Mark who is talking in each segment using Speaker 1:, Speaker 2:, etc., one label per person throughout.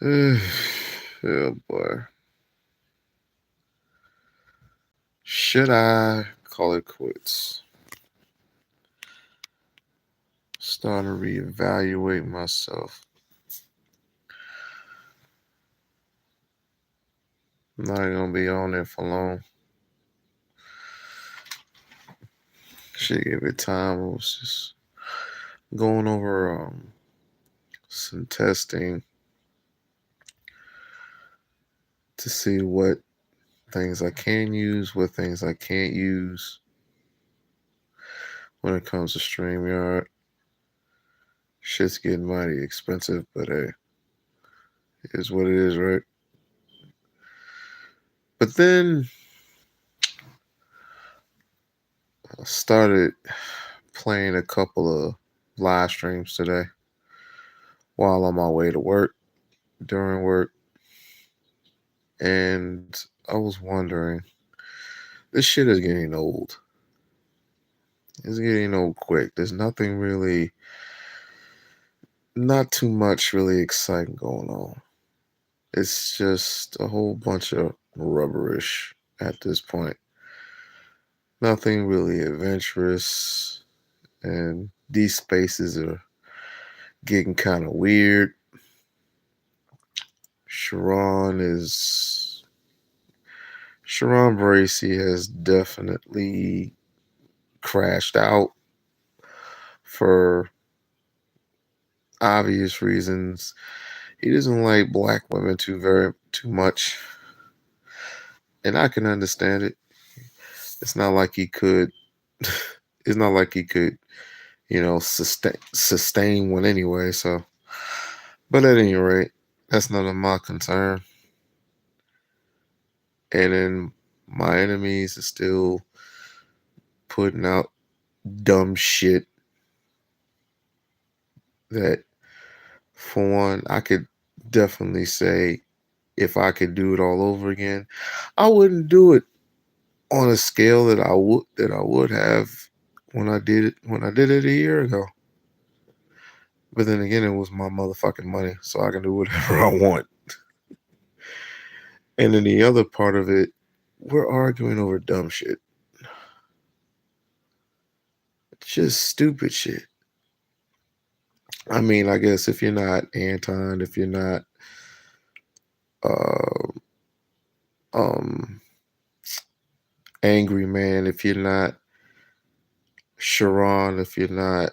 Speaker 1: Oh boy. Should I call it quits? Starting to reevaluate myself. I'm not gonna be on there for long. Should give it time. I was just going over some testing to see what things I can use, what things I can't use when it comes to StreamYard. Shit's getting mighty expensive, but hey, it is what it is, right? But then I started playing a couple of live streams today while on my way to work, during work, and I was wondering, this shit is getting old. It's getting old quick. There's nothing really, not too much really exciting going on. It's just a whole bunch of rubberish at this point. Nothing really adventurous, and these spaces are getting kind of weird. Sharon is Sharon Bracey has definitely crashed out for obvious reasons. He doesn't like black women too much, and I can understand it. It's not like he could. It's not like he could, sustain one anyway. So, but at any rate, that's none of my concern. And then my enemies are still putting out dumb shit that, for one, I could definitely say if I could do it all over again, I wouldn't do it on a scale that I would have when I did it a year ago. But then again, it was my motherfucking money, so I can do whatever I want. And then the other part of it, we're arguing over dumb shit. Just stupid shit. I mean, I guess if you're not Anton, if you're not uh, um, Angry Man, if you're not Sharon, if you're not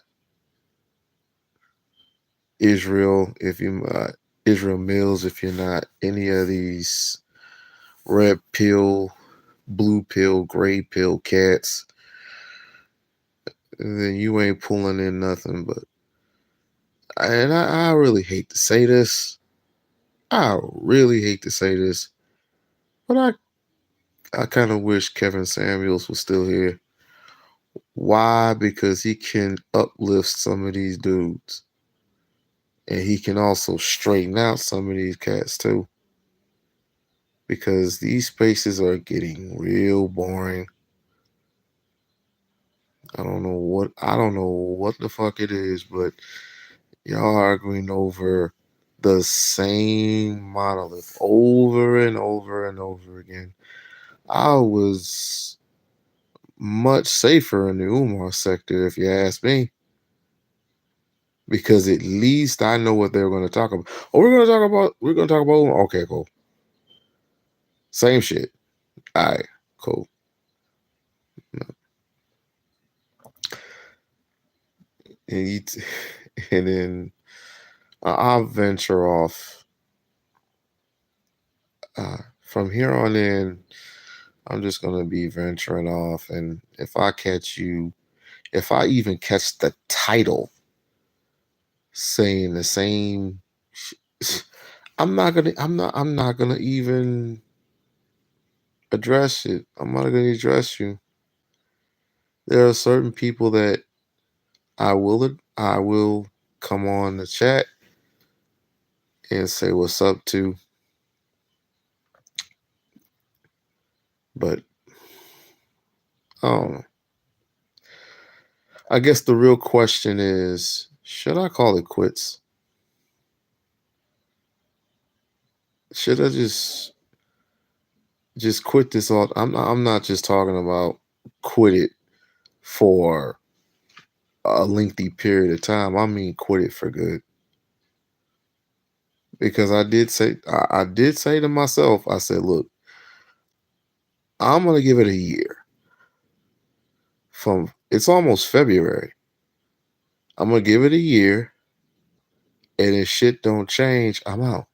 Speaker 1: Israel, if you're not Israel Mills, if you're not any of these red pill, blue pill, gray pill cats, then you ain't pulling in nothing but. And I really hate to say this. I really hate to say this, but I kind of wish Kevin Samuels was still here. Why? Because he can uplift some of these dudes. And he can also straighten out some of these cats too. Because these spaces are getting real boring. I don't know what the fuck it is, but y'all arguing over the same monolith over and over and over again. I was much safer in the Umar sector, if you ask me, because at least I know what they're going to talk about. Oh, we're going to talk about Umar. Okay, cool. Same shit. All right, cool. And and then I'll venture off. From here on in, I'm just gonna be venturing off, and if I even catch the title saying the same, I'm not gonna even address it. I'm not gonna address you. There are certain people that I will come on the chat and say what's up to, but I don't know. I guess the real question is, should I call it quits? should I just quit this all? I'm not just talking about quit it for a lengthy period of time. I mean quit it for good. Because I did say to myself, I said, look, I'm gonna give it a year. From it's almost February. I'm gonna give it a year, and if shit don't change, I'm out.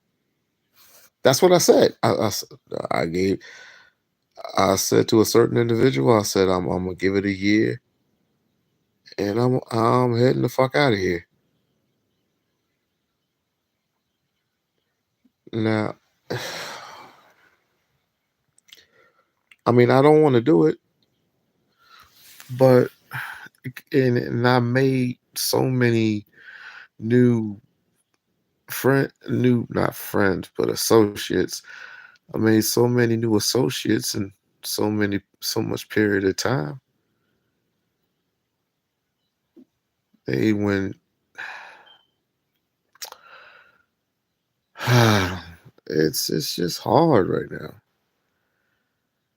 Speaker 1: That's what I said. I gave. I said to a certain individual, I said, I'm gonna give it a year, and I'm heading the fuck out of here. Now, I mean, I don't want to do it, but and I made so many new new not friends, but associates. I made so many new associates in so much period of time. They went it's just hard right now.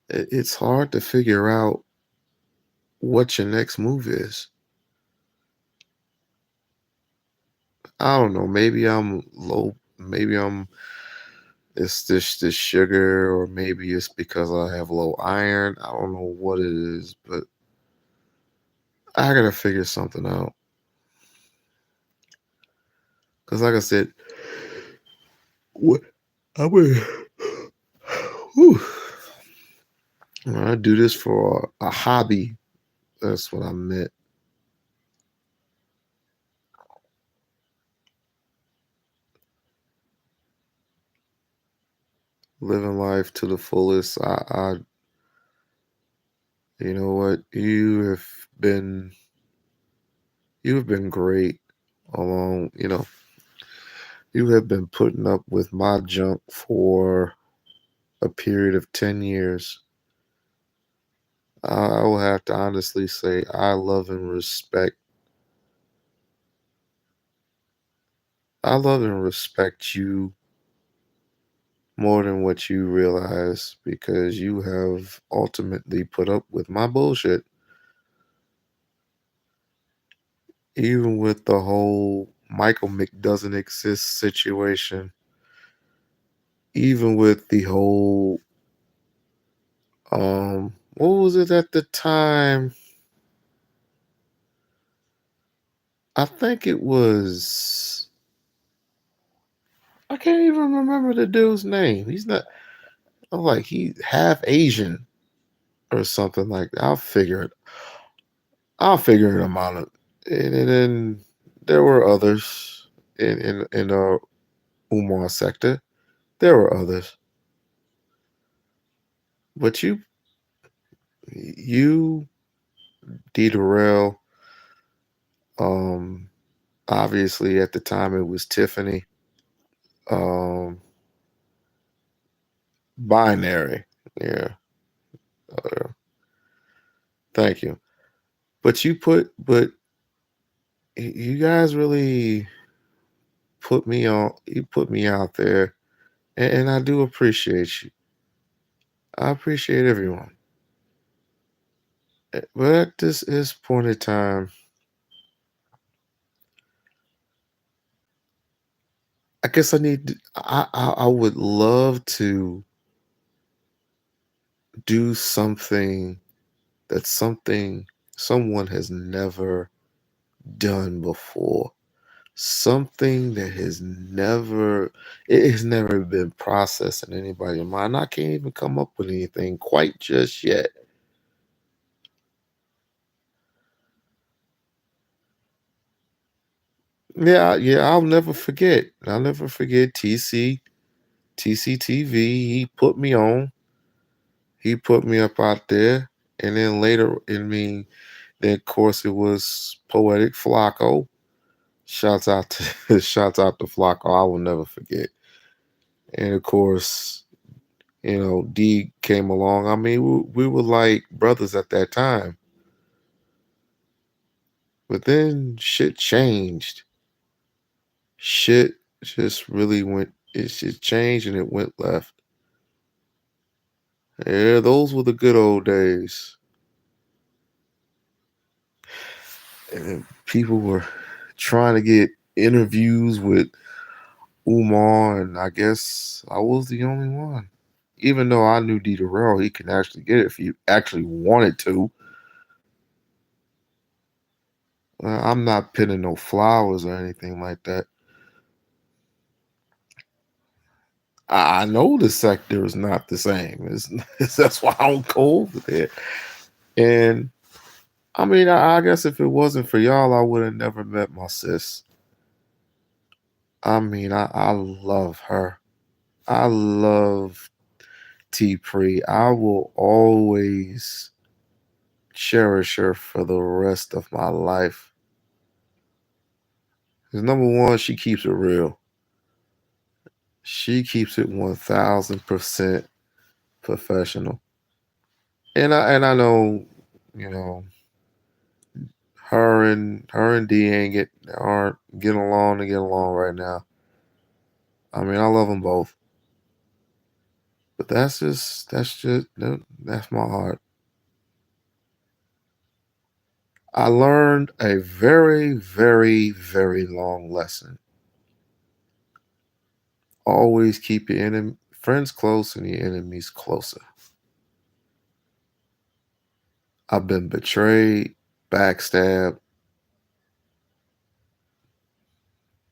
Speaker 1: It's hard to figure out what your next move is. I don't know. Maybe I'm low. Maybe it's this sugar, or maybe it's because I have low iron. I don't know what it is, but I gotta figure something out. Cause like I said, what I would, whew, I do this for a hobby. That's what I meant. Living life to the fullest. You know what? Been, you have been great along. You have been putting up with my junk for a period of 10 years. I will have to honestly say I love and respect. I love and respect you more than what you realize, because you have ultimately put up with my bullshit. Even with the whole Michael Mick doesn't exist situation, even with the whole what was it at the time? I think it was, I can't even remember the dude's name. He's not, I'm like, he half Asian or something like that. I'll figure him out. And then there were others in the Umar sector. There were others. But you, D Darrell, um, obviously at the time it was Tiffany, um, binary. Yeah. uh, Thank you. But you guys really you put me out there, and I do appreciate you. I appreciate everyone. But at this point in time, I guess I would love to do something that's something someone has never done before. Something that has never been processed in anybody's mind. I can't even come up with anything quite just yet. Yeah, yeah, I'll never forget. I'll never forget TCTV. He put me on. He put me up out there. And then later, then of course it was Poetic Flacco. Shouts out to shouts out to Flacco. I will never forget. And of course, D came along. I mean, we were like brothers at that time. But then shit changed. Shit just really went. It shit changed and it went left. Yeah, those were the good old days. And people were trying to get interviews with Umar, and I guess I was the only one. Even though I knew D. Darrell, he can actually get it if he actually wanted to. I'm not pinning no flowers or anything like that. I know the sector is not the same. That's why I don't go over there. And I mean, I guess if it wasn't for y'all, I would have never met my sis. I mean, I love her. I love T Pre. I will always cherish her for the rest of my life. Because number one, she keeps it real. She keeps it 1000% professional. And I know, you know, her and D aren't getting along to get along right now. I mean, I love them both. But that's my heart. I learned a very, very, very long lesson. Always keep your friends close and your enemies closer. I've been betrayed, backstabbed,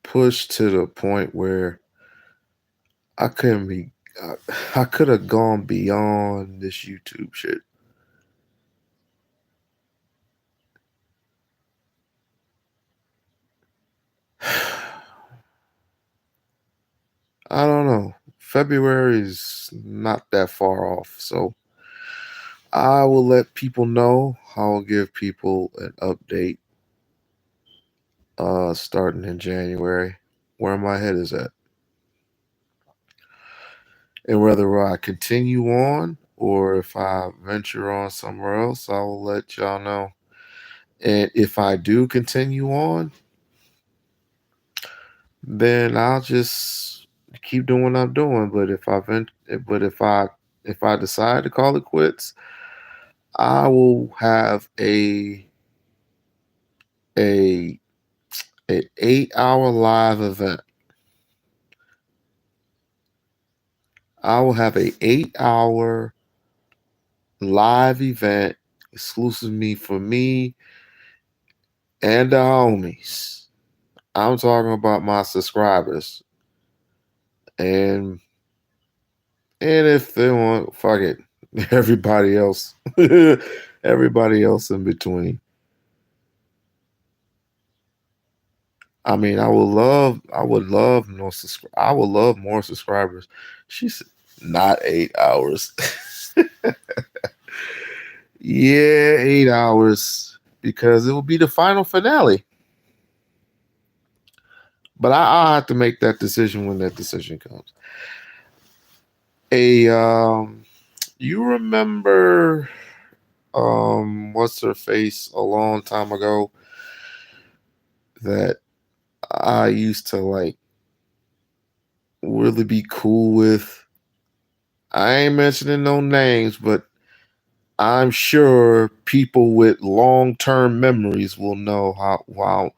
Speaker 1: pushed to the point where I couldn't be. I could have gone beyond this YouTube shit. I don't know. February is not that far off, so I will let people know. I'll give people an update starting in January where my head is at. And whether I continue on or if I venture on somewhere else, I will let y'all know. And if I do continue on, then I'll just keep doing what I'm doing. But if I decide to call it quits, I will have a an 8-hour live event. I will have a 8-hour live event exclusively for me and the homies. I'm talking about my subscribers. And if they want, fuck it. Everybody else. Everybody else in between. I mean, I would love more subscribers. She's not 8 hours. Yeah, 8 hours because it will be the final finale. But I'll have to make that decision when that decision comes. You remember what's her face a long time ago that I used to like really be cool with? I ain't mentioning no names, but I'm sure people with long-term memories will know how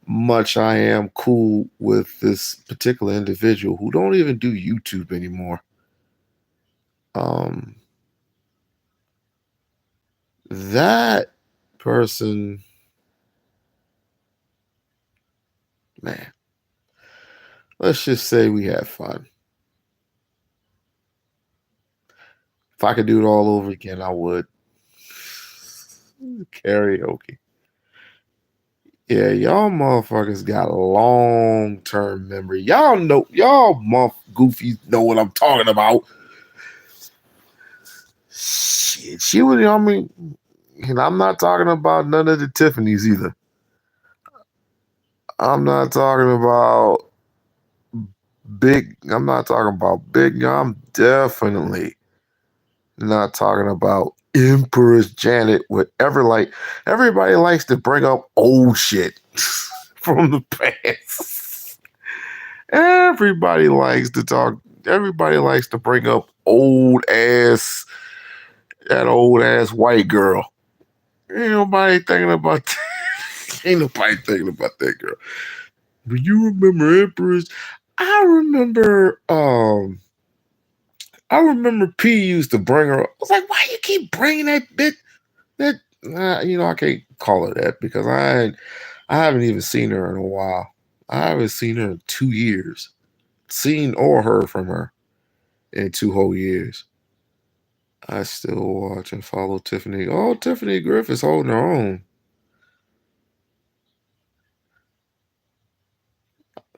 Speaker 1: much I am cool with this particular individual who don't even do YouTube anymore. Um, that person, man, let's just say we had fun. If I could do it all over again, I would. Karaoke. Yeah, y'all motherfuckers got long term memory. Y'all goofies know what I'm talking about. Shit, she was, I mean, and I'm not talking about none of the Tiffany's either. I'm not talking about I'm not talking about big. I'm definitely not talking about Empress Janet. Everybody likes to bring up old shit from the past. Everybody likes to talk. Everybody likes to bring up that old ass white girl. Ain't nobody thinking about that. Ain't nobody thinking about that girl. But you remember Empress? I remember I remember P used to bring her up. I was like, why you keep bringing that bit that I can't call her that because I haven't even seen her in a while. I haven't seen her in 2 years. Seen or heard from her in 2 whole years. I still watch and follow Tiffany. Oh, Tiffany Griffith's holding her own.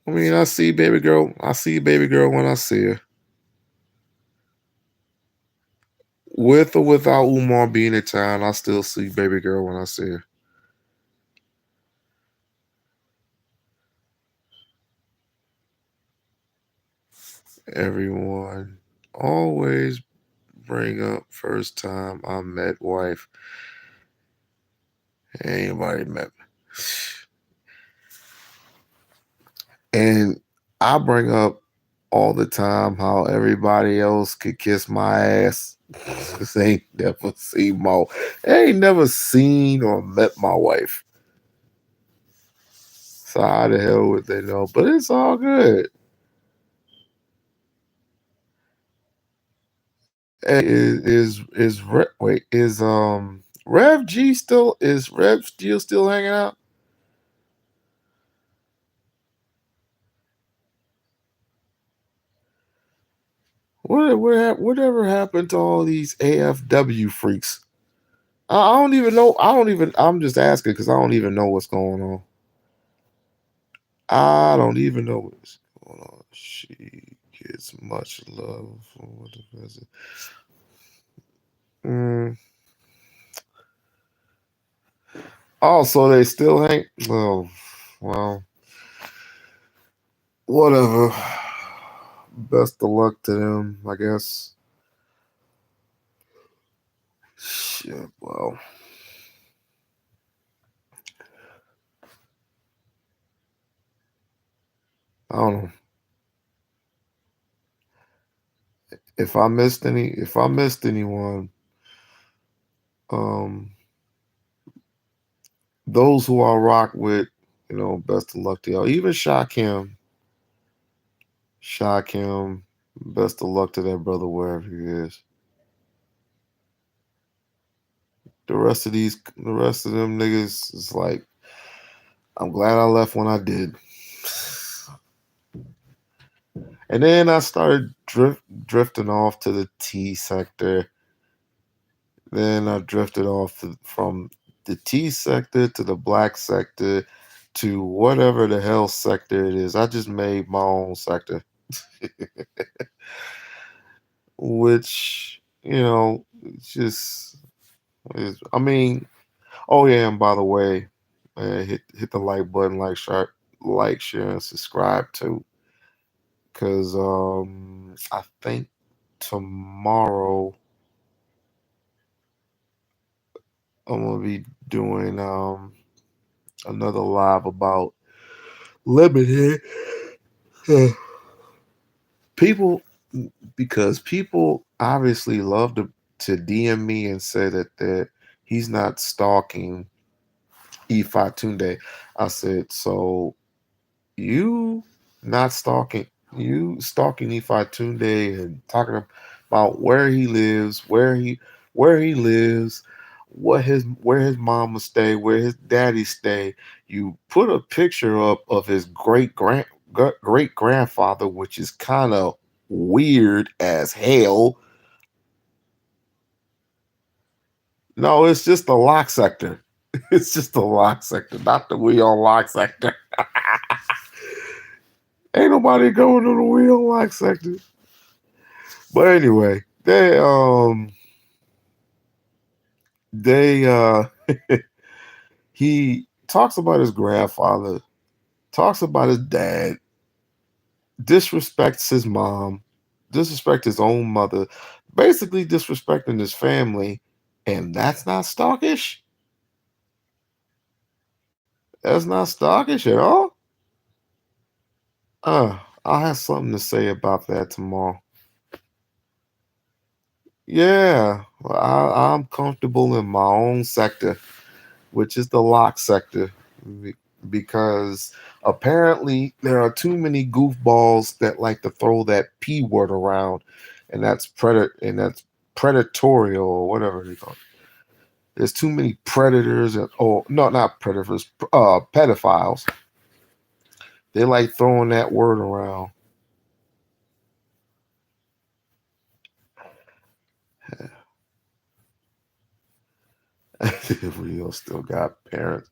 Speaker 1: I mean, I see baby girl. I see baby girl when I see her. With or without Umar being in town, I still see baby girl when I see her. Everyone always bring up first time I met wife. Anybody met me. And I bring up all the time how everybody else could kiss my ass. They ain't never seen they ain't never seen or met my wife. So how the hell would they know? But it's all good. Hey, is Rev G still hanging out? Whatever happened to all these AFW freaks? I don't even know. I'm just asking because I don't even know what's going on. I don't even know what's going on. She gets much love for what the visit. Mm. Oh, so they still hang. Oh, well, whatever. Best of luck to them, I guess. Shit, well, I don't know. If I missed anyone, um, those who I rock with, best of luck to y'all. Even Shakim, best of luck to that brother wherever he is. The rest of them niggas is like, I'm glad I left when I did. And then I started drifting off to the T sector. Then I drifted off from the T sector to the black sector to whatever the hell sector it is. I just made my own sector, which, it's just, I mean, oh yeah, and by the way, hit the like button, share, and subscribe too. Because I think tomorrow I'm gonna be doing another live about limited people because people obviously love to DM me and say that he's not stalking Ifa Tunde. I said, so you not stalking you stalking Ifa Tunde and talking about where he lives, where his mama stay, where his daddy stay. You put a picture up of his great grandfather, which is kind of weird as hell. No, it's just the lock sector. It's just the lock sector, not the We-On-Loc sector. Ain't nobody going to the We-On-Loc sector. But anyway, they he talks about his grandfather, talks about his dad, disrespects his mom, disrespects his own mother, basically disrespecting his family, and that's not stalkish. That's not stalkish at all. I'll have something to say about that tomorrow. Yeah, well, I'm comfortable in my own sector, which is the lock sector, be- because apparently there are too many goofballs that like to throw that P word around, and that's predatorial or whatever they call it. There's too many predators and oh no, not predators, pedophiles. They like throwing that word around. We all still got parents.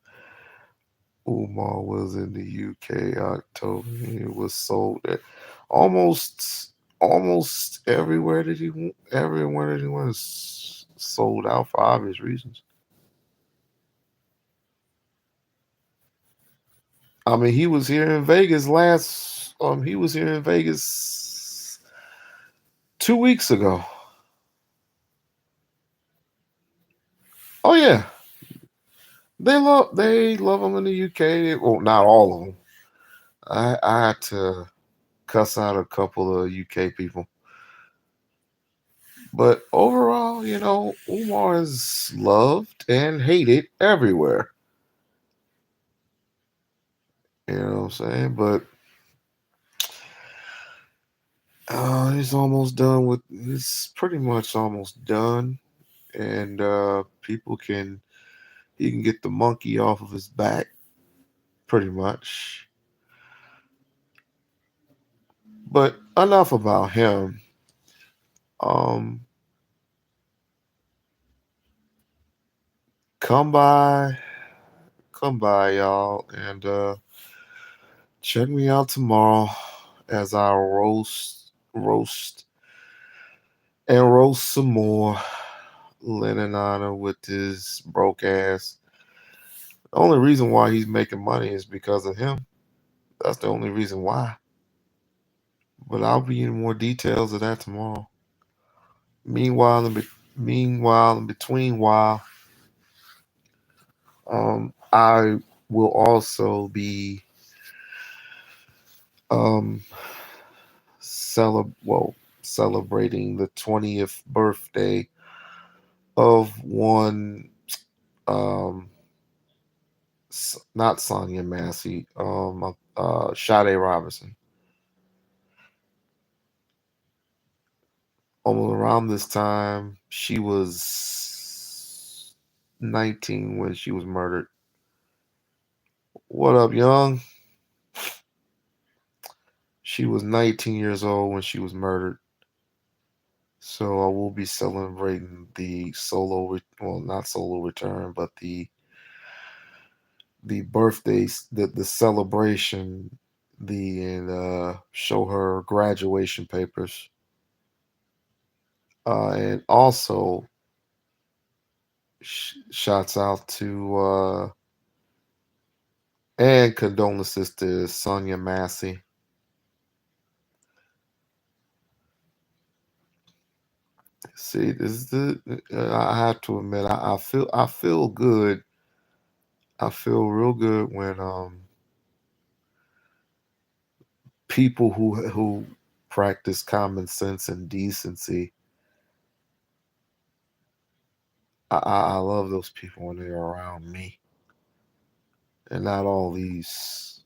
Speaker 1: Umar was in the UK October. It was sold at almost almost everywhere that he was sold out for obvious reasons. I mean, he was here in Vegas last. He was here in Vegas 2 weeks ago. Oh yeah, they love him in the UK. Well, not all of them. I had to cuss out a couple of UK people. But overall, Umar is loved and hated everywhere. You know what I'm saying? But he's pretty much almost done. And he can get the monkey off of his back, pretty much. But enough about him. Um, come by, come by, y'all, and check me out tomorrow as I roast some more Lennon Honor with his broke ass. The only reason why he's making money is because of him. That's the only reason why. But I'll be in more details of that tomorrow. Meanwhile, in between while, I will also be um celebrating the 20th birthday of one um not Sonya Massey, Sade Robinson. Almost around this time, she was 19 when she was murdered. What up, young? She was 19 years old when she was murdered. So I will be celebrating the not solo return, but the birthdays, the celebration, and show her graduation papers, and also shouts out to and condolences to Sonia Massey. See, this is I have to admit, I feel good. I feel real good when people who practice common sense and decency. I love those people when they're around me, and not all these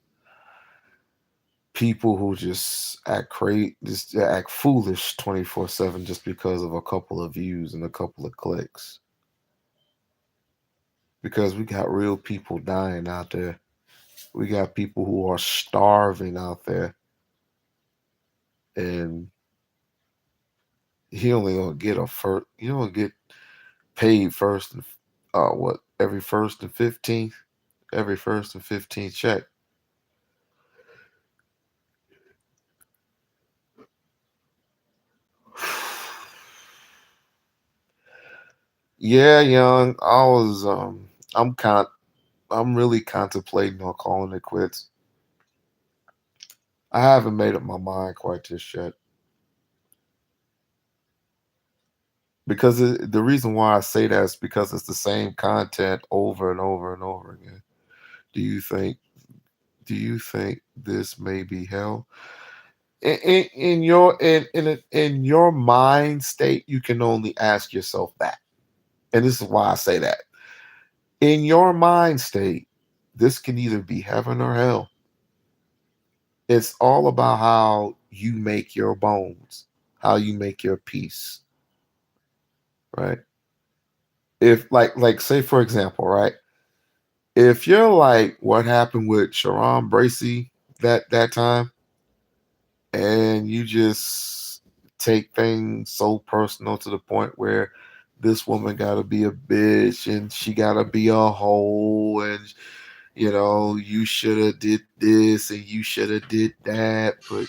Speaker 1: people who just act foolish 24/7 just because of a couple of views and a couple of clicks. Because we got real people dying out there. We got people who are starving out there, and he only gonna get a first. You don't get paid first and what every first and 15th check. Yeah, young. I'm con I'm really contemplating on calling it quits. I haven't made up my mind quite just yet. Because the reason why I say that is because it's the same content over and over and over again. Do you think do you think this may be hell? in your mind state, you can only ask yourself that. And this is why I say that. In your mind state, this can either be heaven or hell. It's all about how you make your bones, how you make your peace, right? If like say for example, right? If you're like what happened with Sharon Bracey that time, and you just take things so personal to the point where this woman got to be a bitch and she got to be a hoe, and you should have did this and you should have did that, but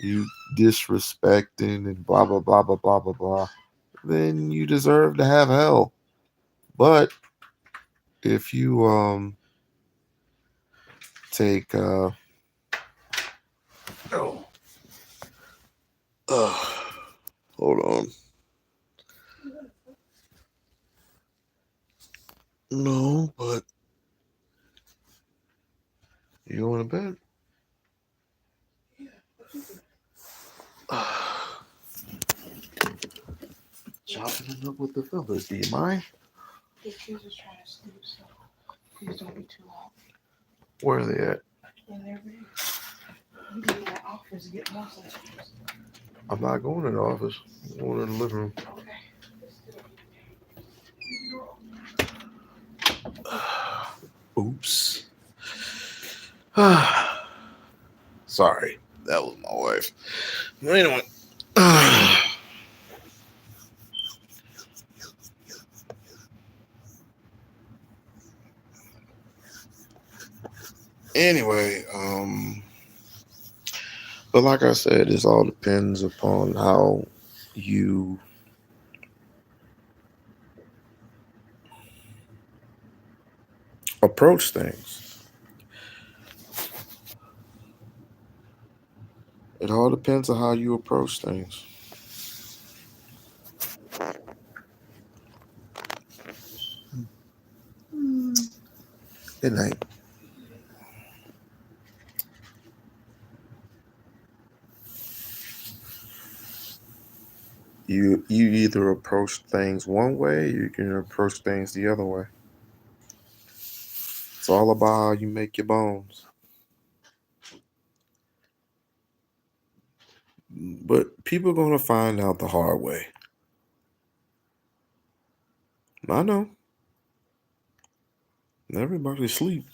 Speaker 1: you disrespecting and blah blah blah blah blah blah blah, then you deserve to have hell. But if you take oh, uh, hold on. No, but you going to bed? Chopping it up with the feathers. Do you mind? The kids are trying to sleep, so please don't be too loud. Where are they at? In their bed. You go to the office to get more sessions. I'm not going to the office. I'm going to the living room. Okay. Oops. Sorry, that was my wife. Anyway. Anyway, but like I said, this all depends upon how you approach things. It all depends on how you approach things. Good night. You either approach things one way, you can approach things the other way. It's all about how you make your bones. But people are gonna find out the hard way. I know. Everybody sleep.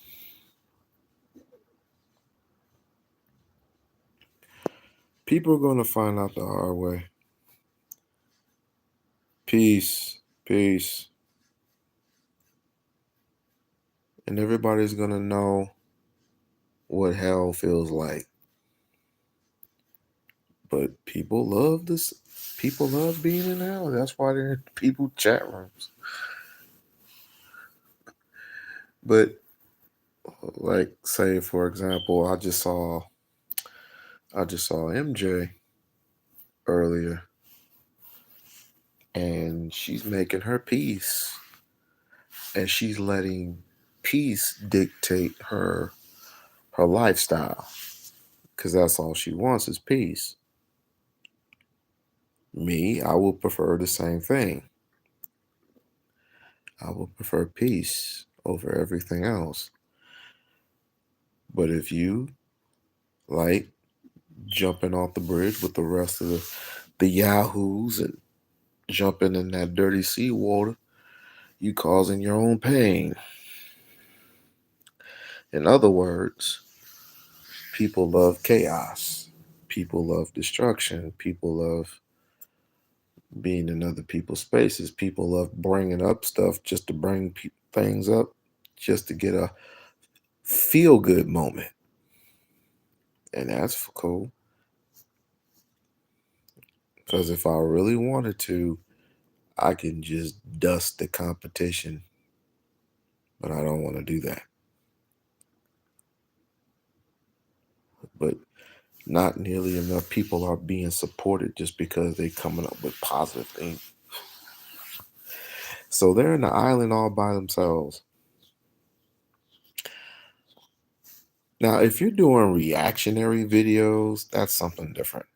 Speaker 1: People are gonna find out the hard way. Peace. Peace. And everybody's gonna know what hell feels like. But people love this. People love being in hell. That's why they're in people chat rooms. But like, say for example, I just saw MJ earlier, and she's making her peace, and she's letting peace dictate her lifestyle, because that's all she wants is peace. Me, I would prefer the same thing. I would prefer peace over everything else. But if you like jumping off the bridge with the rest of the yahoos and jumping in that dirty seawater, you causing your own pain. In other words, people love chaos. People love destruction. People love being in other people's spaces. People love bringing up stuff just to bring things up, just to get a feel good moment. And that's cool. Because if I really wanted to, I can just dust the competition. But I don't want to do that. But not nearly enough people are being supported just because they're coming up with positive things. So they're in the island all by themselves. Now, if you're doing reactionary videos, that's something different.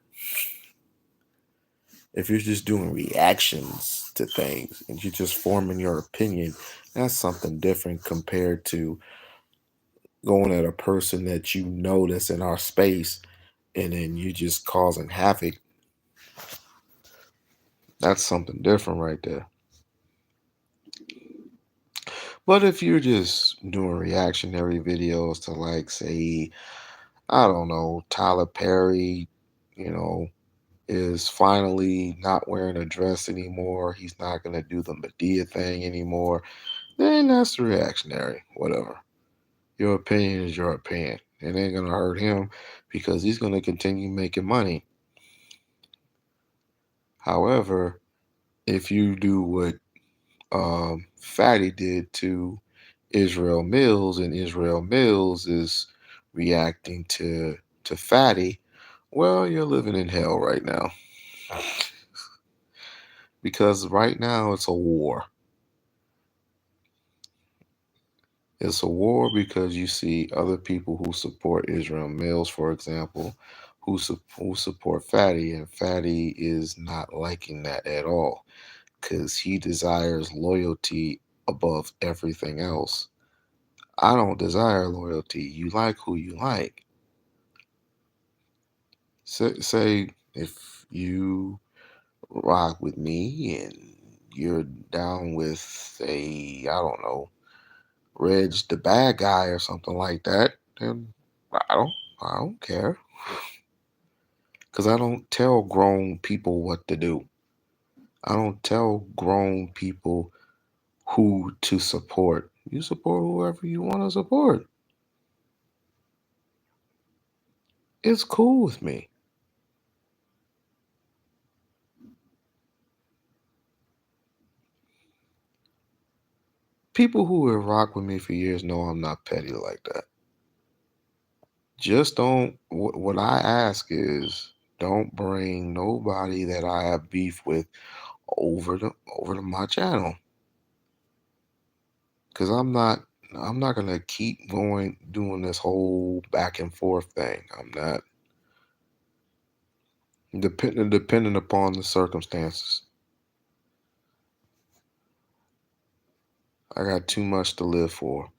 Speaker 1: If you're just doing reactions to things and you're just forming your opinion, that's something different compared to going at a person that you know that's in our space and then you just causing havoc. That's something different right there. But if you're just doing reactionary videos to, like, say, I don't know, Tyler Perry, you know, is finally not wearing a dress anymore. He's not going to do the Medea thing anymore. Then that's reactionary. Whatever. Your opinion is your opinion. It ain't going to hurt him because he's going to continue making money. However, if you do what Fatty did to Israel Mills, and Israel Mills is reacting to Fatty, well, you're living in hell right now. Because right now it's a war. It's a war because you see other people who support Israel Mills, for example, who support Fatty, and Fatty is not liking that at all because he desires loyalty above everything else. I don't desire loyalty. You like who you like. Say if you rock with me and you're down with I don't know, Reg the bad guy or something like that, then I don't I don't care. Cause I don't tell grown people what to do. I don't tell grown people who to support. You support whoever you want to support. It's cool with me. People who have rocked with me for years know I'm not petty like that. Just don't. What I ask is, don't bring nobody that I have beef with over to my channel, because I'm not gonna keep going doing this whole back and forth thing. I'm not depending upon the circumstances. I got too much to live for,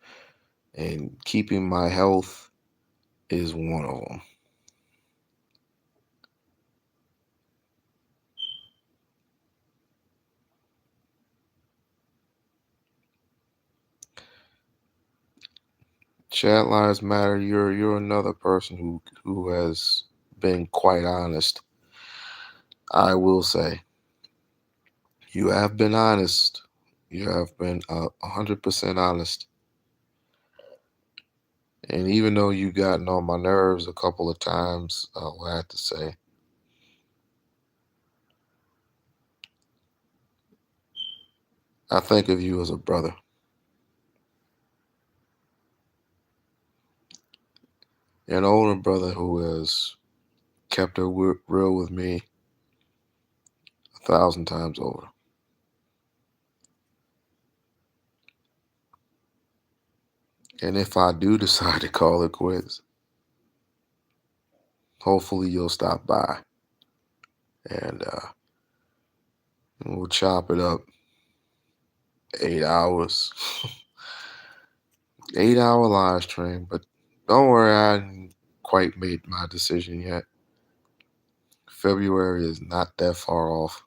Speaker 1: and keeping my health is one of them. Chat lives matter. You're another person who has been quite honest. I will say you have been honest. You have been 100% honest. And even though you gotten on my nerves a couple of times, I have to say I think of you as a brother, an older brother who has kept it real with me 1,000 times over. And if I do decide to call it quits, hopefully you'll stop by and we'll chop it up 8 hours, 8 hour live stream. But don't worry, I haven't quite made my decision yet. February is not that far off.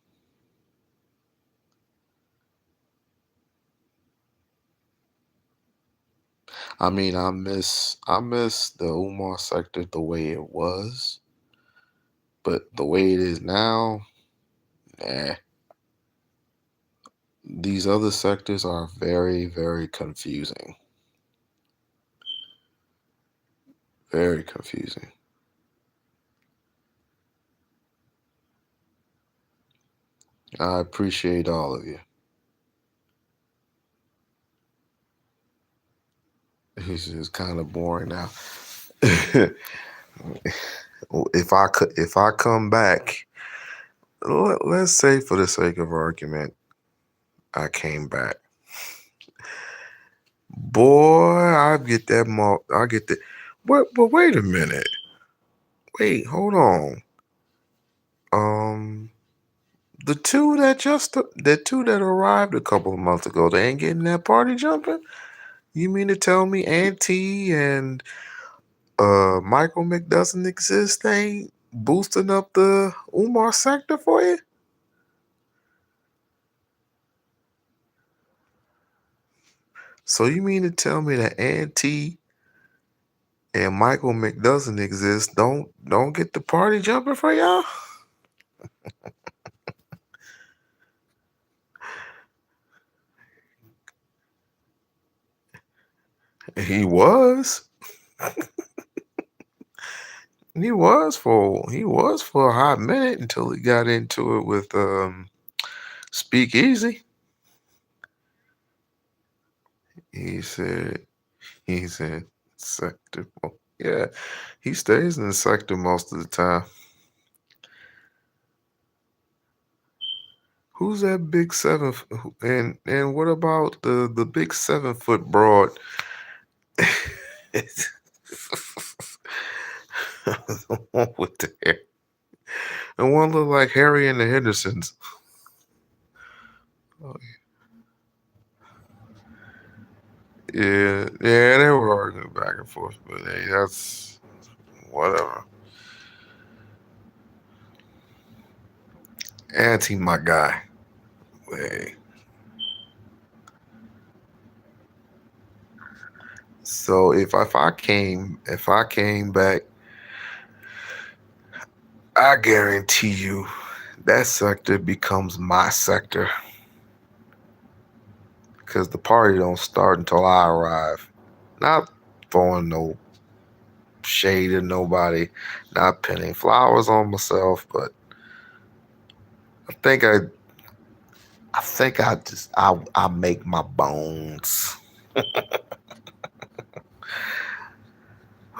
Speaker 1: I mean, I miss the Umar sector the way it was, but the way it is now, nah. These other sectors are very, very confusing. Very confusing. I appreciate all of you. It's just kind of boring now. If I come back, let's say for the sake of argument, I came back. Boy, I get that. I get that. But wait a minute. Wait, hold on. Um, the two that arrived a couple of months ago, they ain't getting that party jumping. You mean to tell me Auntie and Michael Mick doesn't exist? They ain't boosting up the Umar sector for you? So you mean to tell me that Auntie and Michael Mick doesn't exist? Don't get the party jumping for y'all? He was. He was for a hot minute until he got into it with Speakeasy. He said he said sector. Yeah, he stays in the sector most of the time. Who's that big and what about the big 7 foot broad? The one with the hair. And one look like Harry and the Hendersons. Oh, yeah, they were arguing back and forth, but hey, that's whatever. Auntie, my guy. Hey. So if I came back, I guarantee you that sector becomes my sector because the party don't start until I arrive. Not throwing no shade at nobody, not pinning flowers on myself, but I think I I think I make my bones.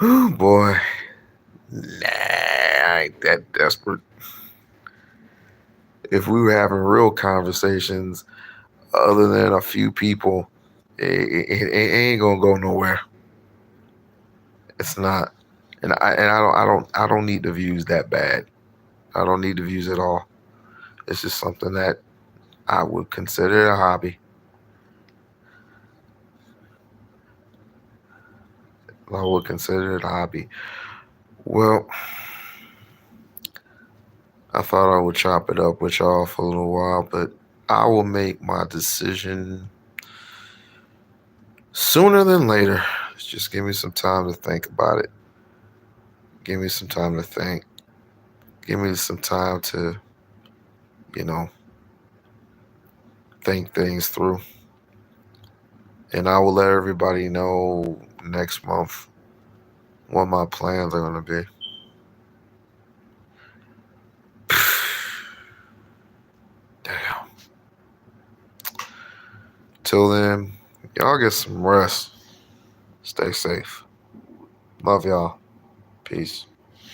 Speaker 1: Oh boy. Nah, I ain't that desperate. If we were having real conversations, other than a few people, it ain't gonna go nowhere. It's not, and I don't need the views that bad. I don't need the views at all. It's just something that I would consider a hobby. I would consider it a hobby. Well, I thought I would chop it up with y'all for a little while, but I will make my decision sooner than later. Just give me some time to think about it. Give me some time to think. Give me some time to, you know, think things through. And I will let everybody know next month what my plans are going to be. Damn. Till then, y'all get some rest. Stay safe. Love y'all. Peace.